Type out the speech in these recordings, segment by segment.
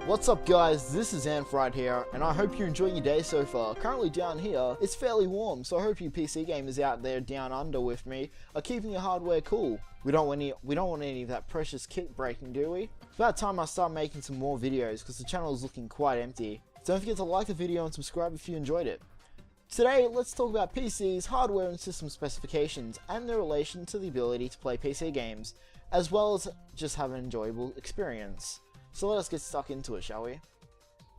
What's up guys, this is Anfried here, and I hope you're enjoying your day so far. Currently down here, it's fairly warm, so I hope you PC gamers out there down under with me are keeping your hardware cool. We don't want any of that precious kit breaking, do we? It's about time I start making some more videos, because the channel is looking quite empty. Don't forget to like the video and subscribe if you enjoyed it. Today, let's talk about PCs, hardware and system specifications, and their relation to the ability to play PC games, as well as just have an enjoyable experience. So let us get stuck into it, shall we?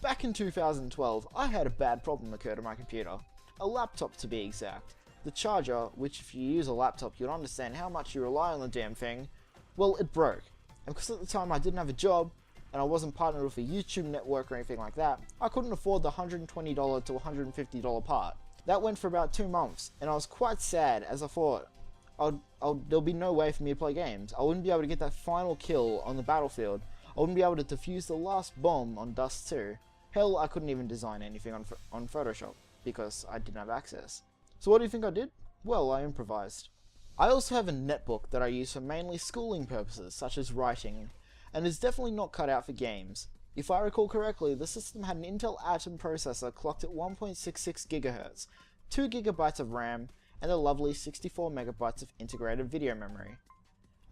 Back in 2012, I had a bad problem occur to my computer. A laptop to be exact. The charger, which if you use a laptop you'll understand how much you rely on the damn thing, well, it broke. And because at the time I didn't have a job, and I wasn't partnered with a YouTube network or anything like that, I couldn't afford the $120 to $150 part. That went for about 2 months, and I was quite sad as I thought, there'll be no way for me to play games. I wouldn't be able to get that final kill on the battlefield. I wouldn't be able to defuse the last bomb on Dust 2. Hell, I couldn't even design anything on Photoshop, because I didn't have access. So what do you think I did? Well, I improvised. I also have a netbook that I use for mainly schooling purposes, such as writing, and is definitely not cut out for games. If I recall correctly, the system had an Intel Atom processor clocked at 1.66 GHz, 2 GB of RAM, and a lovely 64 MB of integrated video memory.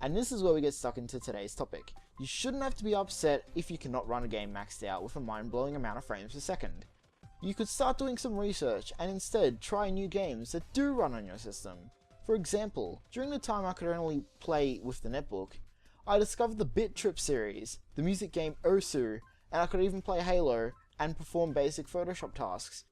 And this is where we get stuck into today's topic. You shouldn't have to be upset if you cannot run a game maxed out with a mind-blowing amount of frames per second. You could start doing some research and instead try new games that do run on your system. For example, during the time I could only play with the netbook, I discovered the BIT.TRIP series, the music game Osu, and I could even play Halo and perform basic Photoshop tasks.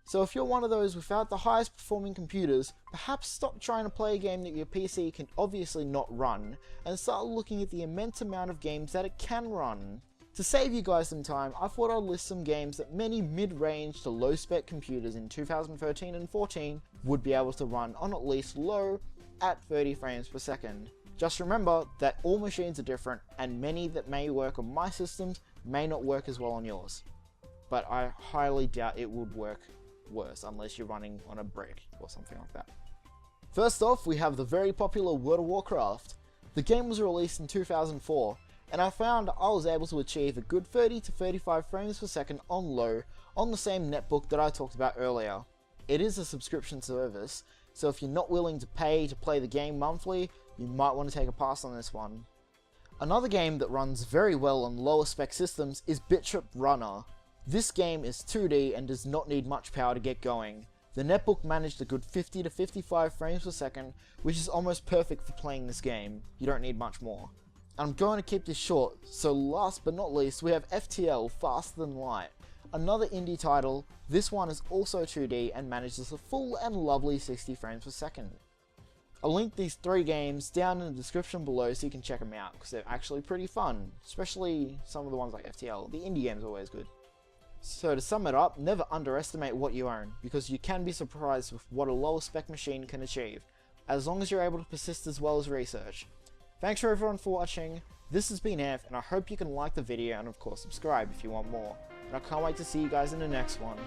So if you're one of those without the highest performing computers, perhaps stop trying to play a game that your PC can obviously not run, and start looking at the immense amount of games that it can run. To save you guys some time, I thought I'd list some games that many mid-range to low-spec computers in 2013 and 14 would be able to run on at least low at 30 frames per second. Just remember that all machines are different, and many that may work on my systems may not work as well on yours. But I highly doubt it would work worse unless you're running on a brick or something like that. First off, we have the very popular World of Warcraft. The game was released in 2004, and I found I was able to achieve a good 30 to 35 frames per second on low on the same netbook that I talked about earlier. It is a subscription service, so if you're not willing to pay to play the game monthly, you might want to take a pass on this one. Another game that runs very well on lower spec systems is BIT.TRIP Runner. This game is 2D and does not need much power to get going. The netbook managed a good 50 to 55 frames per second, which is almost perfect for playing this game. You don't need much more. I'm going to keep this short, so last but not least we have FTL Faster Than Light. Another indie title. This one is also 2D and manages a full and lovely 60 frames per second. I'll link these 3 games down in the description below so you can check them out, because they're actually pretty fun, especially some of the ones like FTL. The indie games are always good. So to sum it up, never underestimate what you own, because you can be surprised with what a lower spec machine can achieve, as long as you're able to persist as well as research. Thanks for everyone for watching. This has been Anf, and I hope you can like the video and of course subscribe if you want more. And I can't wait to see you guys in the next one.